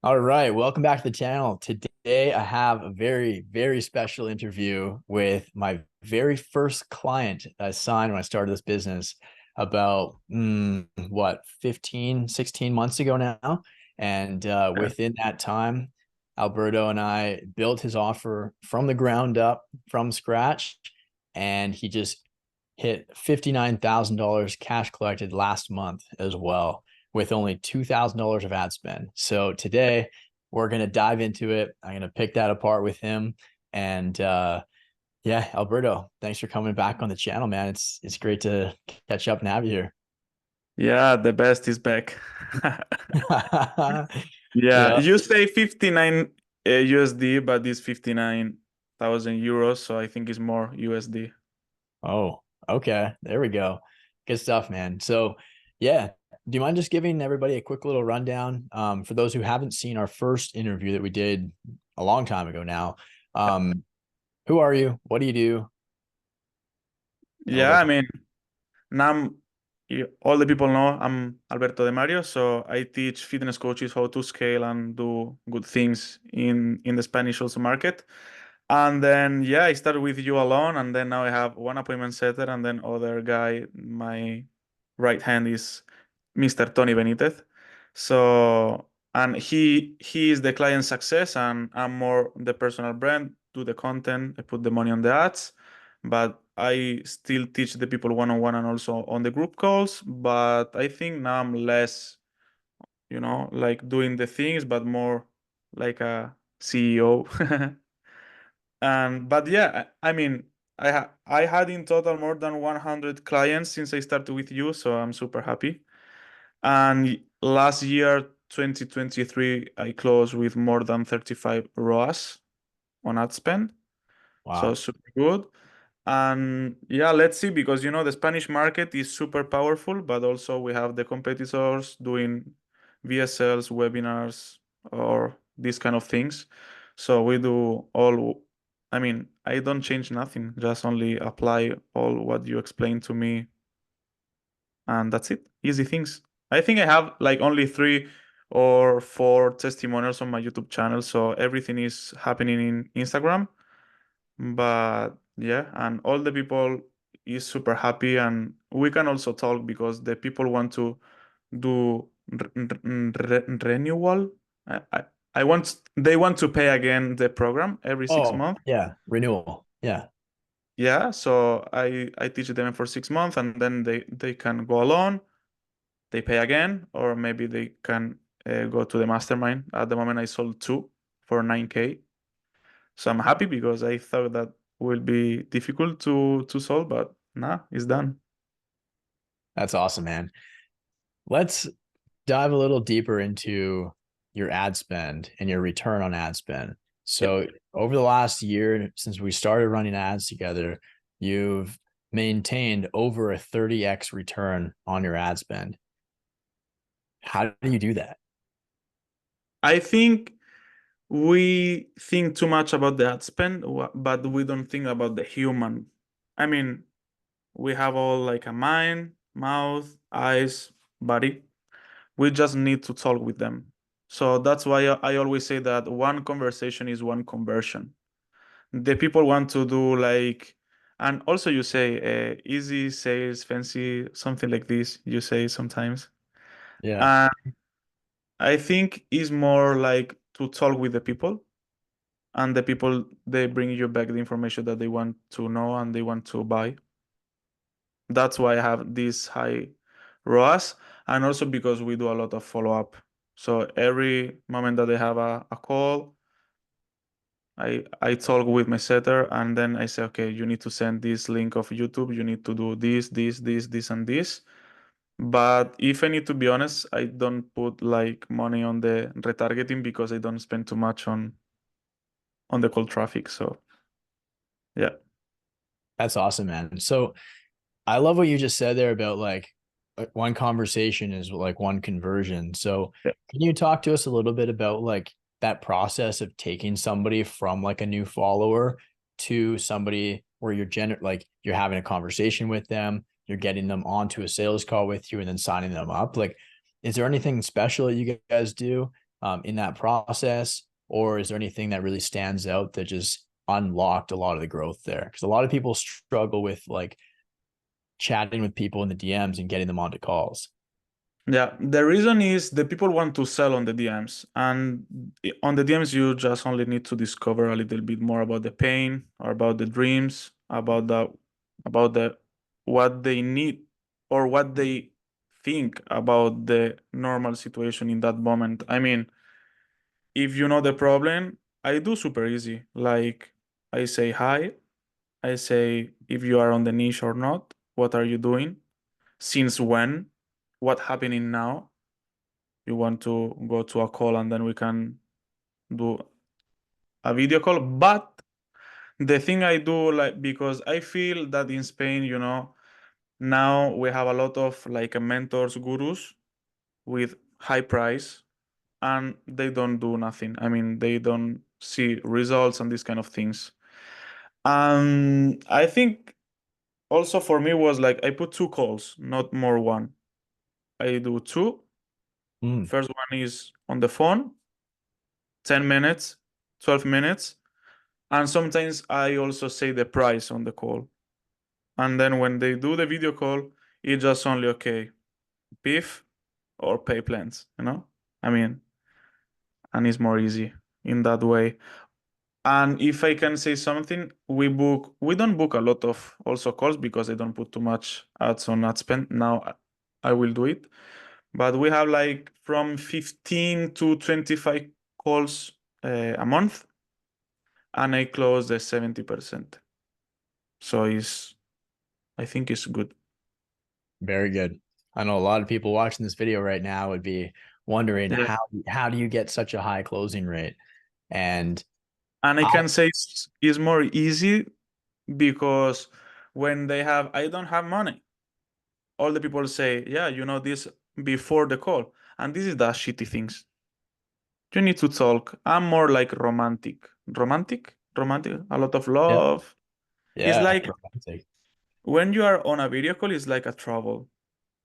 All right, welcome back to the channel. Today, I have a very, very special interview with my very first client I signed when I started this business about, 15, 16 months ago now. And within that time, Alberto and I built his offer from the ground up, from scratch, and he just hit $59,000 cash collected last month as well with only $2,000 of ad spend. So today we're going to dive into it. I'm going to pick that apart with him. And yeah, Alberto, thanks for coming back on the channel, man. It's great to catch up and have you here. Yeah, the best is back. Yeah, Yeah. you say 59 USD, but it's 59,000 euros, so I think it's more USD. Oh, okay. There we go. Good stuff, man. So yeah, do you mind just giving everybody a quick little rundown? For those who haven't seen our first interview that we did a long time ago now, um, who are you? What do you do? A little Yeah, I bit. mean, now all the people know I'm Alberto de Mario, so I teach fitness coaches how to scale and do good things in the Spanish also market. And then yeah, I started with you alone, and then now I have one appointment setter, and then other guy, my right hand is Mr. Tony Benitez. So and he is the client success, and I'm more the personal brand, do the content, I put the money on the ads, but I still teach the people one-on-one and also on the group calls. But I think now I'm less, like doing the things, but more like a CEO. And but yeah, I mean, I had in total more than 100 clients since I started with you, so I'm super happy. And last year, 2023, I closed with more than 35 ROAS on ad spend, so Wow. super good. And yeah, let's see, because the Spanish market is super powerful, but also we have the competitors doing VSLs, webinars, or these kind of things. So we do all, I mean, I don't change nothing, just only apply all what you explained to me, and that's it. Easy things. I think I have like only 3 or 4 testimonials on my YouTube channel, so everything is happening in Instagram. But yeah, and all the people is super happy, and we can also talk because the people want to do renewal. I, I I want they want to pay again the program every six Oh, months. yeah. Renewal. Yeah. Yeah, so I teach them for 6 months, and then they can go alone, they pay again, or maybe they can go to the mastermind. At the moment, I sold two for 9K. So I'm happy because I thought that will be difficult to solve, but nah, it's done. That's awesome, man. Let's dive a little deeper into your ad spend and your return on ad spend. Yeah. So, over the last year, since we started running ads together, you've maintained over a 30x return on your ad spend. How do you do that? I think we think too much about the ad spend, but we don't think about the human. I mean, we have all like a mind, mouth, eyes, body. We just need to talk with them. So that's why I always say that one conversation is one conversion. The people want to do like, and also you say easy sales, fancy, something like this. You say sometimes. Yeah, And I think it's more like to talk with the people, and the people they bring you back the information that they want to know and they want to buy. That's why I have this high ROAS, and also because we do a lot of follow up. So every moment that they have a call, I talk with my setter, and then I say, okay, you need to send this link of YouTube, you need to do this, and this. But if I need to be honest, I don't put like money on the retargeting because I don't spend too much on the cold traffic. So yeah. that's awesome, man. So, I love what you just said there about like one conversation is like one conversion. So Yeah. can you talk to us a little bit about like that process of taking somebody from like a new follower to somebody where like you're having a conversation with them, you're getting them onto a sales call with you and then signing them up? Like, is there anything special that you guys do? in that process, or is there anything that really stands out that just unlocked a lot of the growth there? Because a lot of people struggle with like chatting with people in the DMs and getting them onto calls. Yeah, the reason is the people want to sell on the DMs, and on the DMs you just only need to discover a little bit more about the pain or about the dreams, about the what they need or what they think about the normal situation in that moment. I mean, if you know the problem, I do super easy. Like I say hi, I say if you are on the niche or not, what are you doing, since when, what happening now, you want to go to a call and then we can do a video call. But the thing I do, like, because I feel that in Spain, now we have a lot of like mentors, gurus with high price, and they don't do nothing. I mean, they don't see results and these kind of things. I think also for me was like I put two calls, not more one. I do two. Mm. First one is on the phone, 10 minutes, 12 minutes. And sometimes I also say the price on the call. And then when they do the video call, it's just only okay, beef or pay plans, you know? I mean, and it's more easy in that way. And if I can say something, we don't book a lot of also calls because I don't put too much ads on ad spend. Now I will do it. But we have like from 15 to 25 calls a month, and I close the 70%. So I think it's good. Very good. I know a lot of people watching this video right now would be wondering Yeah. how do you get such a high closing rate? And And I I can say it's more easy because when I don't have money, all the people say, yeah, this before the call. And this is the shitty things. You need to talk. I'm more like romantic. Romantic? Romantic? A lot of yeah, love. It's yeah, like when you are on a video call, it's like a trouble.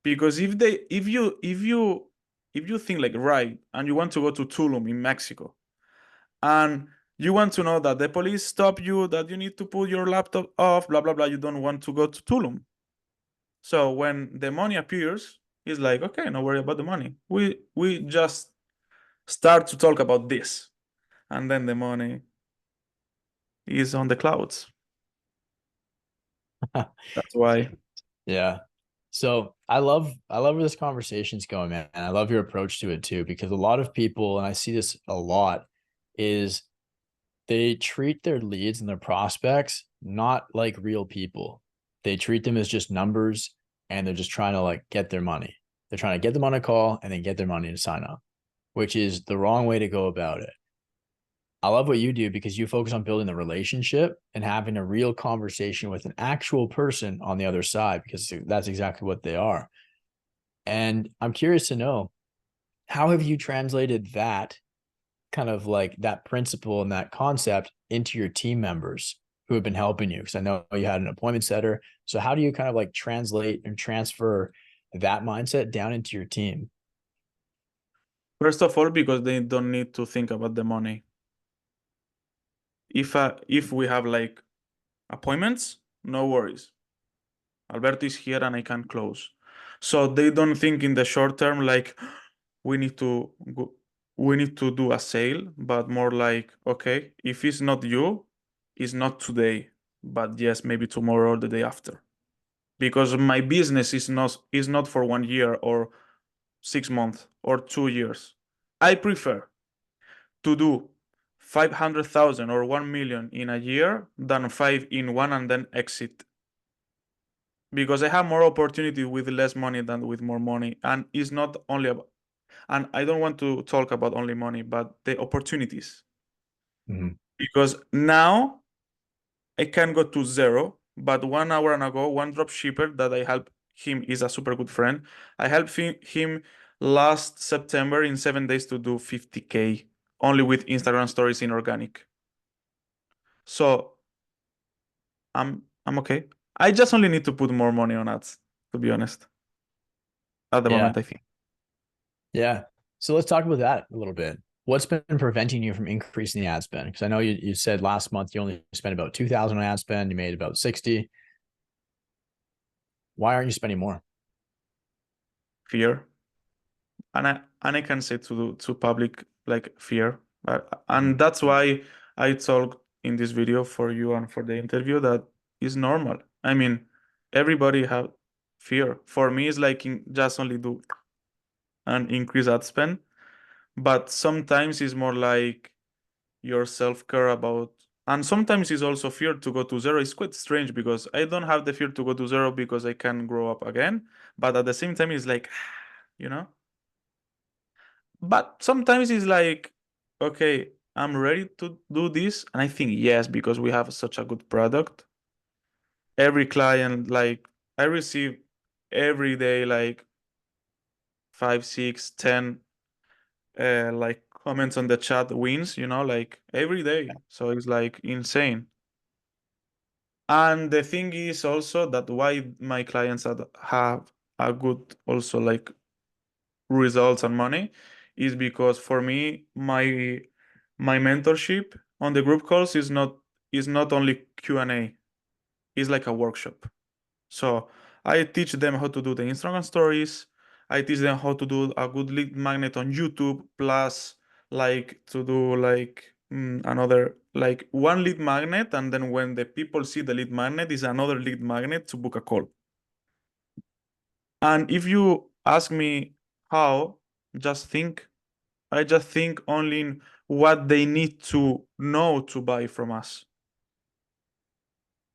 Because if you think like right and you want to go to Tulum in Mexico, and you want to know that the police stop you, that you need to put your laptop off, blah blah blah, you don't want to go to Tulum. So when the money appears, it's like, okay, no worry about the money. We just start to talk about this, and then the money is on the clouds. That's why. yeah. So I love where this conversation's going, man. And I love your approach to it too, because a lot of people, and I see this a lot, is they treat their leads and their prospects not like real people. They treat them as just numbers, and they're just trying to like get their money. They're trying to get them on a call and then get their money to sign up, which is the wrong way to go about it. I love what you do because you focus on building the relationship and having a real conversation with an actual person on the other side, because that's exactly what they are. And I'm curious to know, how have you translated that kind of like that principle and that concept into your team members who have been helping you? Because I know you had an appointment setter. So how do you kind of like translate and transfer that mindset down into your team? First of all, because they don't need to think about the money. If we have like appointments, no worries. Alberto is here and I can close. So they don't think in the short term like we need to go, we need to do a sale, but more like, okay, if it's not you, it's not today, but yes, maybe tomorrow or the day after. Because my business is not for 1 year or 6 months or 2 years. I prefer to do 500,000 or 1 million in a year than five in one and then exit, because I have more opportunity with less money than with more money. And it's not only about, and I don't want to talk about only money, but the opportunities. Mhm. Because now I can go to zero, but 1 hour ago, one drop shipper that I helped him is a super good friend. I helped him last September in 7 days to do 50K only with Instagram stories in organic. So I'm okay. I just only need to put more money on ads, to be honest, at the Yeah. moment, I think. Yeah. So let's talk about that a little bit. what's been preventing you from increasing the ad spend? Because I know you said last month you only spent about 2,000 on ad spend, you made about 60. Why aren't you spending more? Fear. And I can say to public like fear. And Mhm. that's why I talked in this video for you and for the interview that is normal. I mean, everybody have fear. For me, it's like just only do and increase ad spend. But sometimes it's more like your self-care about, and sometimes it's also fear to go to zero. It's quite strange because I don't have the fear to go to zero because I can grow up again. But at the same time, it's like, you know. But sometimes it's like, okay, I'm ready to do this. And I think yes, because we have such a good product. Every client, like I receive every day like 5, 6, 10 like comments on the chat wins, like every day. So it's like insane. And the thing is also that why my clients have a good also like results and money is because for me my mentorship on the group calls is not only Q&A, it's like a workshop. So I teach them how to do the Instagram stories. I teach them how to do a good lead magnet on YouTube, plus like to do like another like one lead magnet, and then when the people see the lead magnet is another lead magnet to book a call. And if you ask me how, just think. I just think only in what they need to know to buy from us.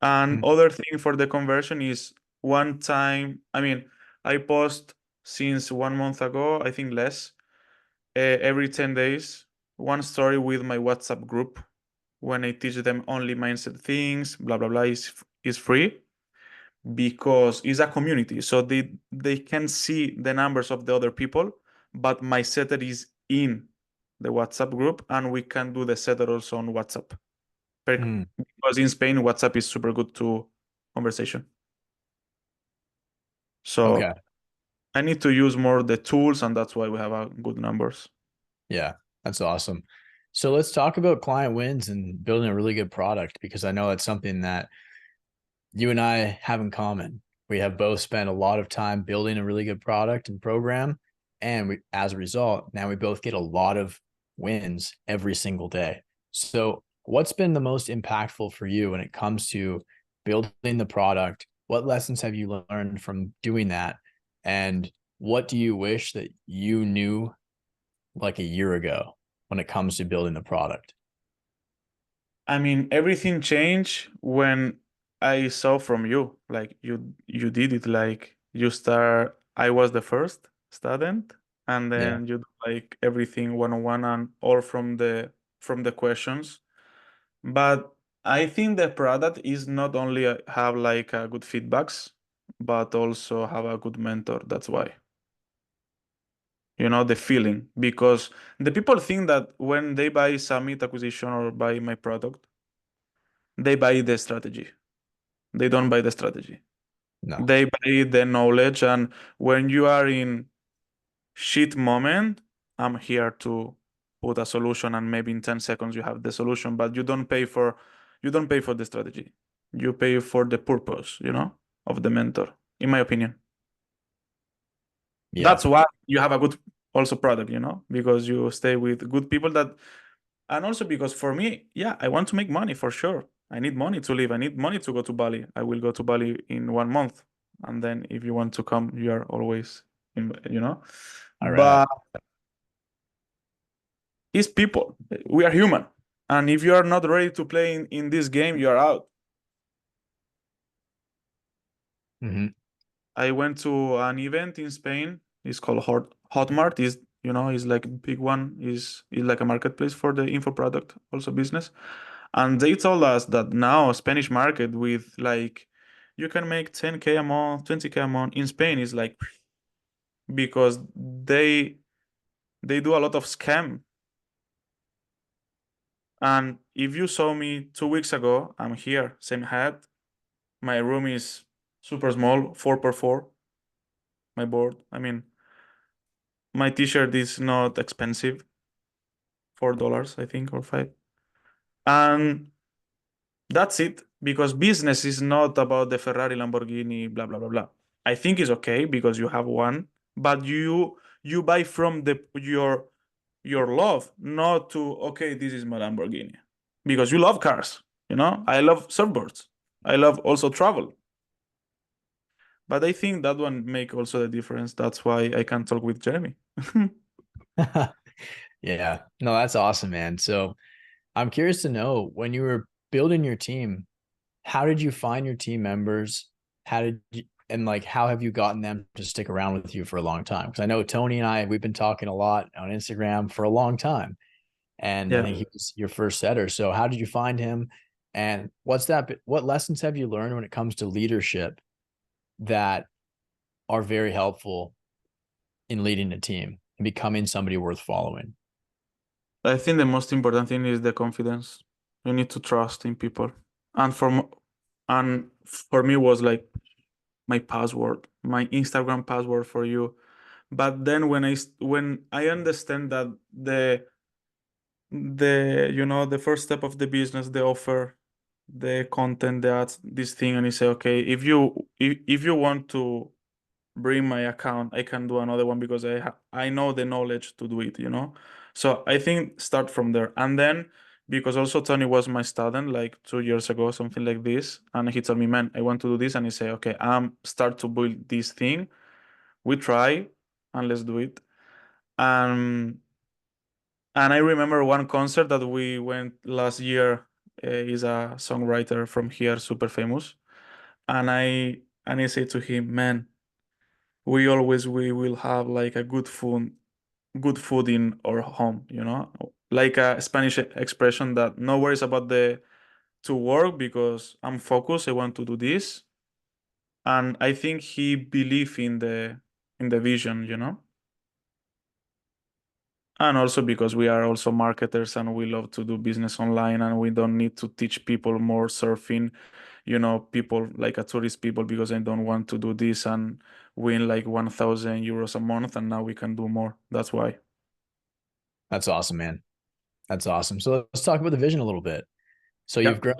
And Mhm. other thing for the conversion is one time, I mean, I post since 1 month ago, I think less, every 10 days, one story with my WhatsApp group when I teach them only mindset things, blah, blah, blah, is free because it's a community. So they can see the numbers of the other people, but my setter is in the WhatsApp group and we can do the setter also on WhatsApp. Mhm. Because in Spain, WhatsApp is super good to conversation. Okay. So I need to use more the tools, and that's why we have good numbers. Yeah, that's awesome. So let's talk about client wins and building a really good product because I know that's something that you and I have in common. We have both spent a lot of time building a really good product and program. And as a result, now we both get a lot of wins every single day. So, what's been the most impactful for you when it comes to building the product? What lessons have you learned from doing that? And what do you wish that you knew like a year ago when it comes to building the product? I mean, everything changed when I saw from you. Like you did it. Like you start. I was the first student, and Yeah. then you do like everything one on one and all from the questions. But I think the product is not only have like good feedbacks, but also have a good mentor. That's why. The feeling. Because the people think that when they buy Summit acquisition or buy my product, they buy the strategy. They don't buy the strategy. No. They buy the knowledge. And when you are in shit moment, I'm here to put a solution, and maybe in 10 seconds you have the solution, but you don't pay for the strategy. You pay for the purpose, of the mentor, in my opinion. Yeah. That's why you have a good also product, because you stay with good people that. And also because for me, yeah, I want to make money for sure. I need money to live. I need money to go to Bali. I will go to Bali in 1 month. And then if you want to come, you are always in. All right. But it's people. We are human. And if you are not ready to play in this game, you are out. Hmm. I went to an event in Spain. It's called Hotmart. Is like a big one. Is like a marketplace for the info product, also business. And they told us that now Spanish market with like you can make 10K a month, 20K a month in Spain is like because they do a lot of scam. And if you saw me 2 weeks ago, I'm here, same hat. My room is super small, 4x4. My board. I mean, my t-shirt is not expensive. $4, I think, or five. And that's it, because business is not about the Ferrari, Lamborghini, blah blah blah blah. I think it's okay because you have one, but you buy from the your love, not to, okay, this is my Lamborghini, because you love cars. I love surfboards. I love also travel. But I think that one make also the difference. That's why I can talk with Jeremy. Yeah. No, that's awesome, man. So I'm curious to know, when you were building your team, how did you find your team members? How did you, and like, how have you gotten them to stick around with you for a long time? Because I know Tony and I, we've been talking a lot on Instagram for a long time. And I Yeah. think he was your first setter. So how did you find him? And what lessons have you learned when it comes to leadership that are very helpful in leading a team and becoming somebody worth following? I think the most important thing is the confidence. You need to trust in people. And for me was like my password, my Instagram password for you. But then when I understand that the first step of the business, the offer, the content, the ads, this thing, and you say, okay, if you want to bring my account, I can do another one because I know the knowledge to do it. So I think start from there. And then, because also Tony was my student like 2 years ago, something like this, and he told me, man, I want to do this, and he say, okay, start to build this thing. We try, and let's do it. um and I remember one concert that we went last year. Is a songwriter from here, super famous. And I say to him, man, we will have like a good food in our home. Like a Spanish expression that no worries about the to work, because I'm focused, I want to do this. And I think he believed in the vision. And also because we are also marketers and we love to do business online, and we don't need to teach people more surfing, people like a tourist people, because I don't want to do this and win like 1,000 euros a month, and now we can do more. That's why. That's awesome, man. That's awesome. So let's talk about the vision a little bit. So Yeah. you've grown,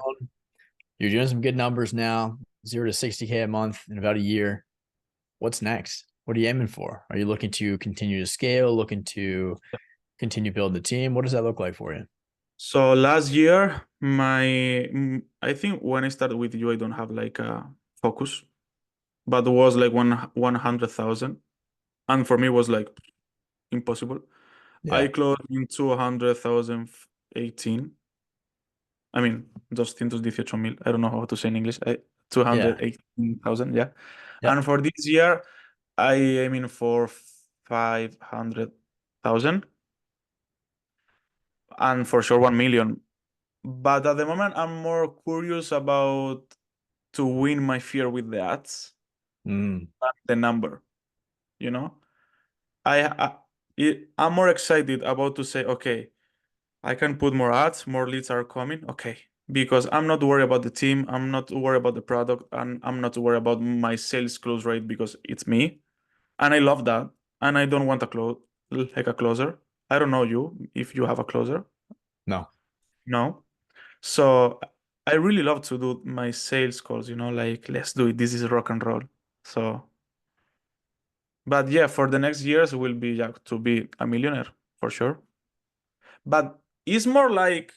you're doing some good numbers now, 0 to 60K a month in about a year. What's next? What are you aiming for? Are you looking to continue to scale, looking to continue building the team? What does that look like for you? So last year, I think when I started with you, I don't have like a focus, but it was like 100,000, and for me it was like impossible. I Yeah. closed in 200,018. I mean, 218,000. I don't know how to say in English. Yeah. 218,000, yeah. Yep. And for this year, I aim in for 500,000, and for sure 1 million. But at the moment, I'm more curious about to win my fear with the ads Mm, than the number. You know, I'm more excited about to say, okay, I can put more ads, more leads are coming. Okay, because I'm not worried about the team, I'm not worried about the product, and I'm not worried about my sales close rate, because it's me, and I love that, and I don't want a closer. I don't know you if you have a closer. no. No. So I really love to do my sales calls, like let's do it. This is rock and roll. So, but yeah, for the next years will be, yeah, to be a millionaire for sure. But it's more like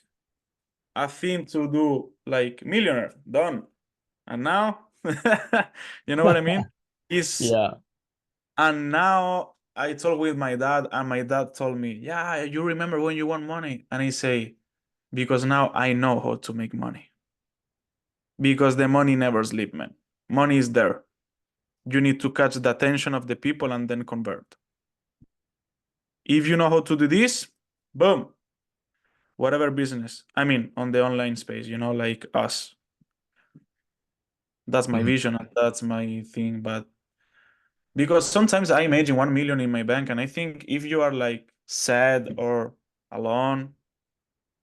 a thing to do, like millionaire done. And now, you know what I mean? Is Yeah. And now I told with my dad, and my dad told me, yeah, you remember when you won money? And I say, because now I know how to make money. Because the money never sleep, man. Money is there. You need to catch the attention of the people and then convert. If you know how to do this, boom, whatever business. I mean, on the online space, like us. That's my Mhm. vision and that's my thing. But because sometimes I imagine 1 million in my bank, and I think if you are like sad or alone,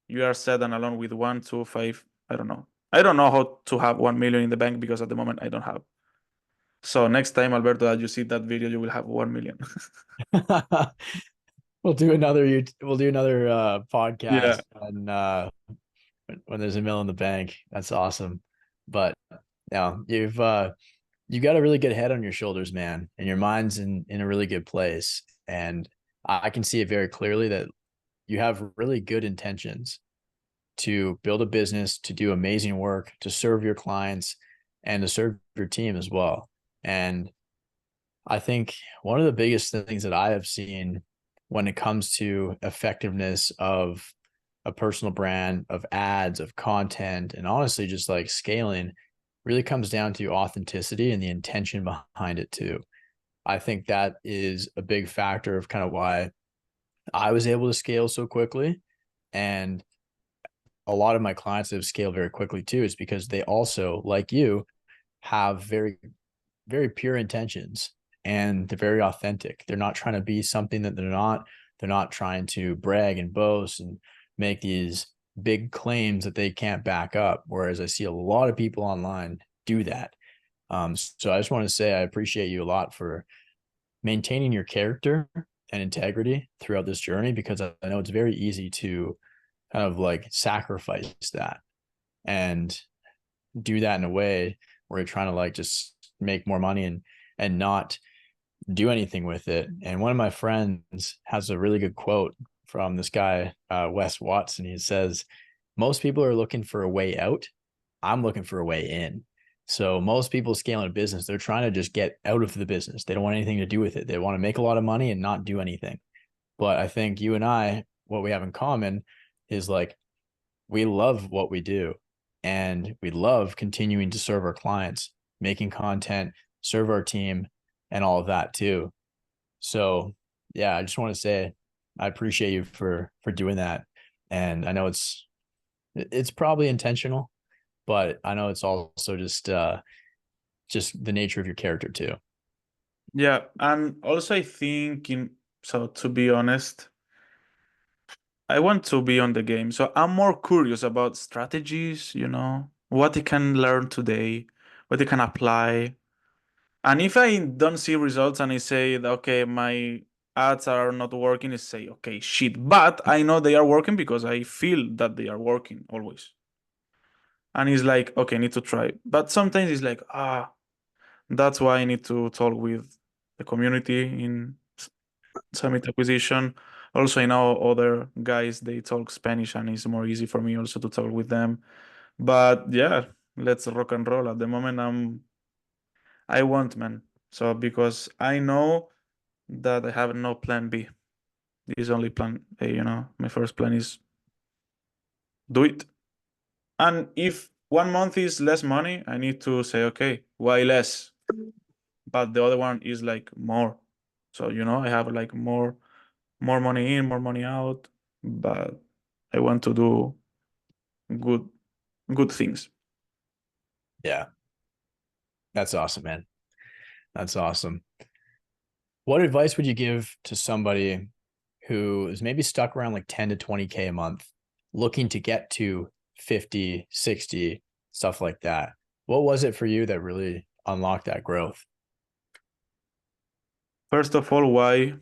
you are sad and alone with 1, 2, 5. I don't know. I don't know how to have 1 million in the bank, because at the moment I don't have. So next time, Alberto, that you see that video, you will have 1 million. we'll do another Yeah. podcast when there's a mill in the bank. That's awesome. But yeah, you got a really good head on your shoulders, man, and your mind's in a really good place. And I can see it very clearly that you have really good intentions to build a business, to do amazing work, to serve your clients, and to serve your team as well. And I think one of the biggest things that I have seen when it comes to effectiveness of a personal brand, of ads, of content, and honestly, just like scaling really comes down to authenticity and the intention behind it too. I think that is a big factor of kind of why I was able to scale so quickly. And a lot of my clients that have scaled very quickly too is because they also, like you, have very, very pure intentions and they're very authentic. They're not trying to be something that they're not. They're not trying to brag and boast and make these big claims that they can't back up. Whereas I see a lot of people online do that. So I just want to say I appreciate you a lot for maintaining your character and integrity throughout this journey, because I know it's very easy to kind of like sacrifice that and do that in a way where you're trying to like just make more money and not do anything with it. And one of my friends has a really good quote from this guy, Wes Watson. He says, most people are looking for a way out. I'm looking for a way in. So most people scaling a business, they're trying to just get out of the business. They don't want anything to do with it. They want to make a lot of money and not do anything. But I think you and I, what we have in common is like, we love what we do and we love continuing to serve our clients, making content, serve our team, and all of that too. So yeah, I just want to say I appreciate you for doing that. And I know it's probably intentional, but I know it's also just the nature of your character too. Yeah. And also I think so to be honest, I want to be on the game. So I'm more curious about strategies, what they can learn today, what they can apply. And if I don't see results and I say, that, okay, my ads are not working, I say, okay, shit. But I know they are working because I feel that they are working always. And it's like, okay, I need to try. But sometimes it's like, that's why I need to talk with the community in Summit Acquisition. Also, I know other guys, they talk Spanish and it's more easy for me also to talk with them. But yeah, let's rock and roll. At the moment, I want, man. So because I know that I have no plan B. This is only plan A. My first plan is do it. And if 1 month is less money, I need to say, okay, why less? But the other one is like more. So, I have like more money in, more money out, but I want to do good good things. Yeah, that's awesome, man. That's awesome. What advice would you give to somebody who is maybe stuck around like 10 to 20K a month, looking to get to 50, 60, stuff like that? What was it for you that really unlocked that growth? First of all, why?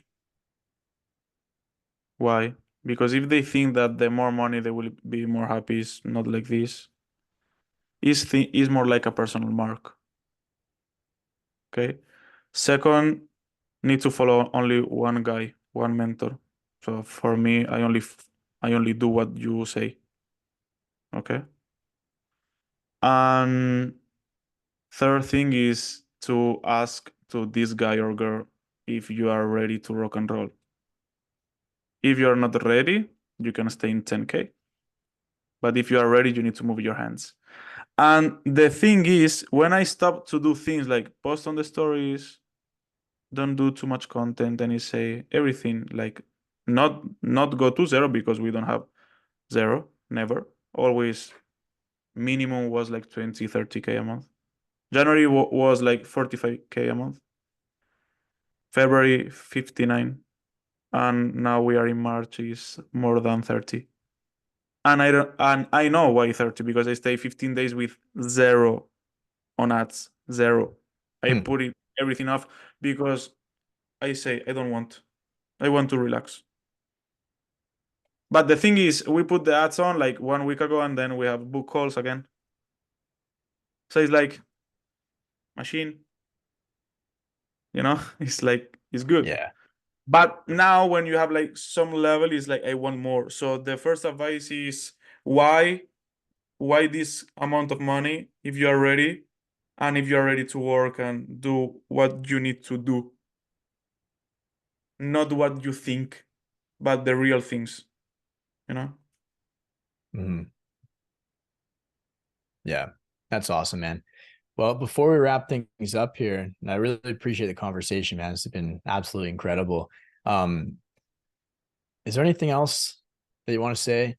Why? Because if they think that the more money they will be more happy, is not like this. Is more like a personal mark. Okay. Second, need to follow only one guy, one mentor. So for me, I only do what you say. Okay. And third thing is to ask to this guy or girl if you are ready to rock and roll. If you are not ready, you can stay in 10K. But if you are ready, you need to move your hands. And the thing is, when I stop to do things like post on the stories, don't do too much content, and you say everything like not go to zero because we don't have zero, never. Always minimum was like 20, 30K a month. January was like 45K a month. February 59, and now we are in March is more than 30. And I know why 30 because I stay 15 days with zero on ads, zero. I Hmm. put it everything off because I say I don't want. I want to relax. But the thing is, we put the ads on like 1 week ago, and then we have book calls again. So it's like machine, it's like it's good. Yeah. But now when you have like some level, it's like I want more. So the first advice is why this amount of money if you are ready, and if you are ready to work and do what you need to do, not what you think, but the real things, you know? Mhm. Yeah. That's awesome, man. Well, before we wrap things up here, and I really appreciate the conversation, man. It's been absolutely incredible. Um, is there anything else that you want to say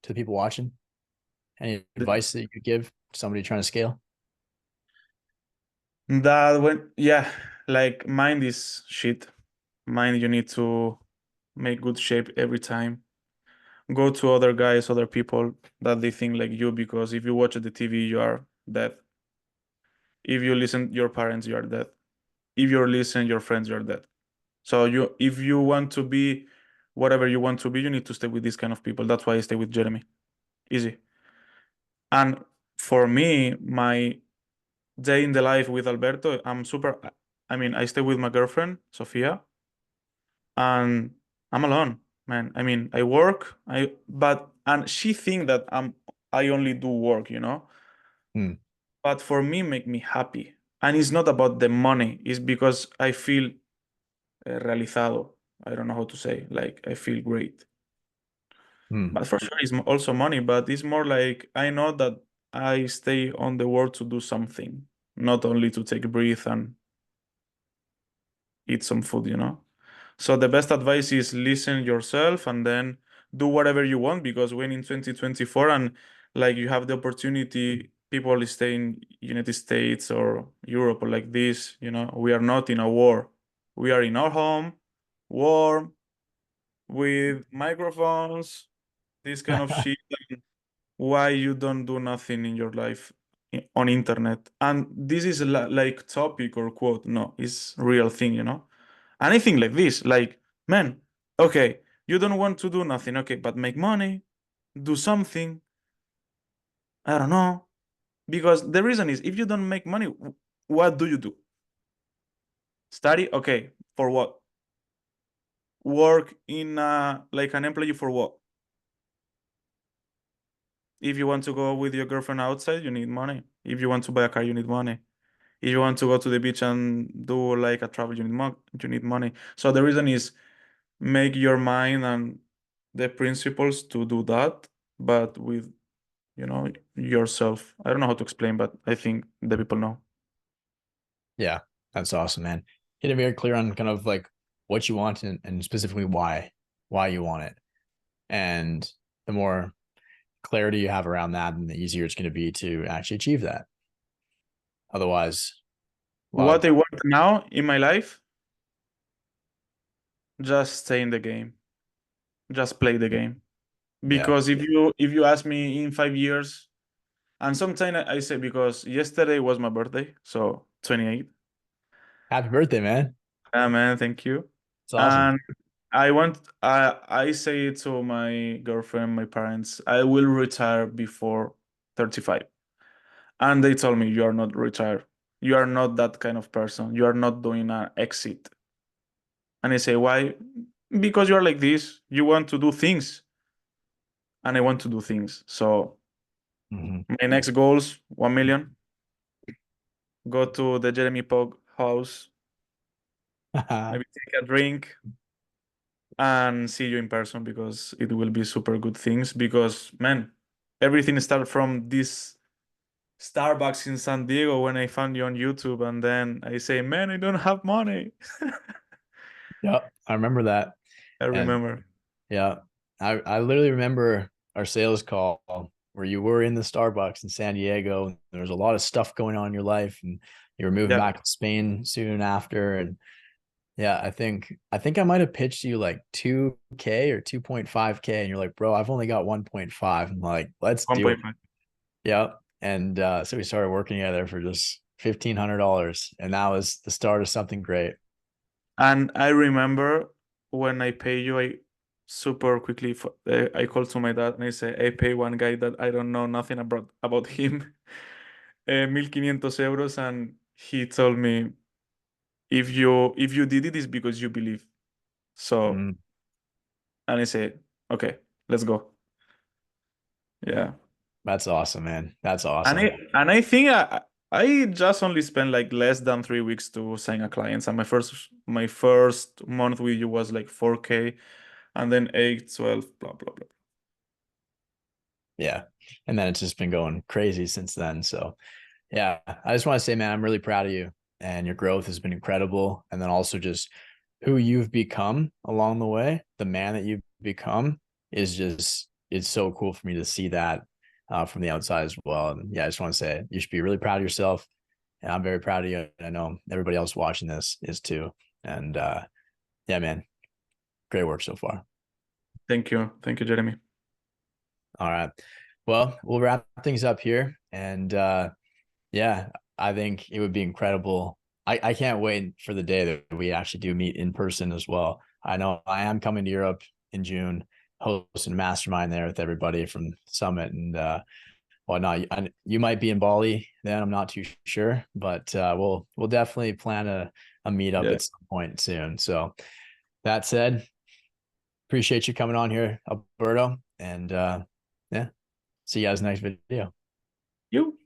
to the people watching? Any advice that you could give to somebody trying to scale? That when, yeah, like mind is shit. Mind, you need to make good shape every time. Go to other guys, other people that they think like you, because if you watch the TV, you are dead. If you listen your parents, you are dead. If you listen your friends, you are dead. So if you want to be whatever you want to be, you need to stay with these kind of people. That's why I stay with Jeremy. Easy. And for me, my day in the life with Alberto, I mean, I stay with my girlfriend, Sofia, and I'm alone, man. I mean, I work, and she think that I only do work. Hmm. But for me, make me happy. And it's not about the money. It's because I feel realizado. I don't know how to say. Like I feel great. Hmm. But for sure, it's also money. But it's more like I know that I stay on the world to do something, not only to take a breath and eat some food. So the best advice is listen yourself and then do whatever you want, because when in 2024 and like you have the opportunity, people stay in United States or Europe or like this, we are not in a war. We are in our home, warm, with microphones, this kind of shit. Why you don't do nothing in your life on internet? And this is like topic or quote. No, it's real thing. Anything like this, like, man, okay, you don't want to do nothing, okay, but make money, do something. I don't know. Because the reason is if you don't make money, what do you do? Study? Okay, for what? Work in like an employee for what? If you want to go with your girlfriend outside, you need money. If you want to buy a car, you need money. If you want to go to the beach and do like a travel, you need money. So the reason is make your mind and the principles to do that, but with yourself. I don't know how to explain, but I think the people know. Yeah, that's awesome, man. Getting very clear on kind of like what you want and specifically why you want it. And the more clarity you have around that, then the easier it's going to be to actually achieve that. Otherwise, a lot What of I want now in my life, just stay in the game, just play the game. yeah. Because if you ask me in 5 years, and sometimes I say, because yesterday was my birthday, so 28. Happy birthday, man. Man, thank you. It's awesome. And I say to my girlfriend, my parents, I will retire before 35. And they told me, you are not retired. You are not that kind of person. You are not doing an exit. And I say, why? Because you are like this. You want to do things. And I want to do things. So Mhm. my next goals, 1 million. Go to the Jeremy Pog house, maybe take a drink and see you in person, because it will be super good things. Because, man, everything started from this Starbucks in San Diego when I found you on YouTube. And then I say, man, I don't have money. Yep, I remember that. I And remember. yeah, I literally remember our sales call where you were in the Starbucks in San Diego. There was a lot of stuff going on in your life, and you were moving Yeah. back to Spain soon after. And yeah, I think I might have pitched you like 2K or 2.5K, and you're like, bro, I've only got 1.5. I'm like, let's do it. 1.5. Yep. And so we started working together for just $1,500, and that was the start of something great. And I remember when I pay you super quickly. I called to my dad and I said, I pay one guy that I don't know nothing about him 1,500 euros, and he told me, if you did it, it's because you believe. So, Mm, and I said, okay, let's go. Yeah. that's awesome, man. That's And awesome. I think I just only spent like less than 3 weeks to sign a client. And my first month with you was like 4K, and then 8, 12, blah blah blah. Yeah. And then it's just been going crazy since then. So yeah, I just want to say, man, I'm really proud of you, and your growth has been incredible. And then also just who you've become along the way, the man that you've become is just, it's so cool for me to see that from the outside as well. And yeah, I just want to say you should be really proud of yourself. And I'm very proud of you. And I know everybody else watching this is too. And yeah, man, great work so far. Thank you, Jeremy. All right. Well, we'll wrap things up here. And yeah, I think it would be incredible. I can't wait for the day that we actually do meet in person as well. I know I am coming to Europe in June, hosting a mastermind there with everybody from Summit and whatnot. You might be in Bali then, I'm not too sure, but we'll definitely plan a meetup Yeah. at some point soon. So that said, appreciate you coming on here, Alberto, and yeah, see you guys next video. You.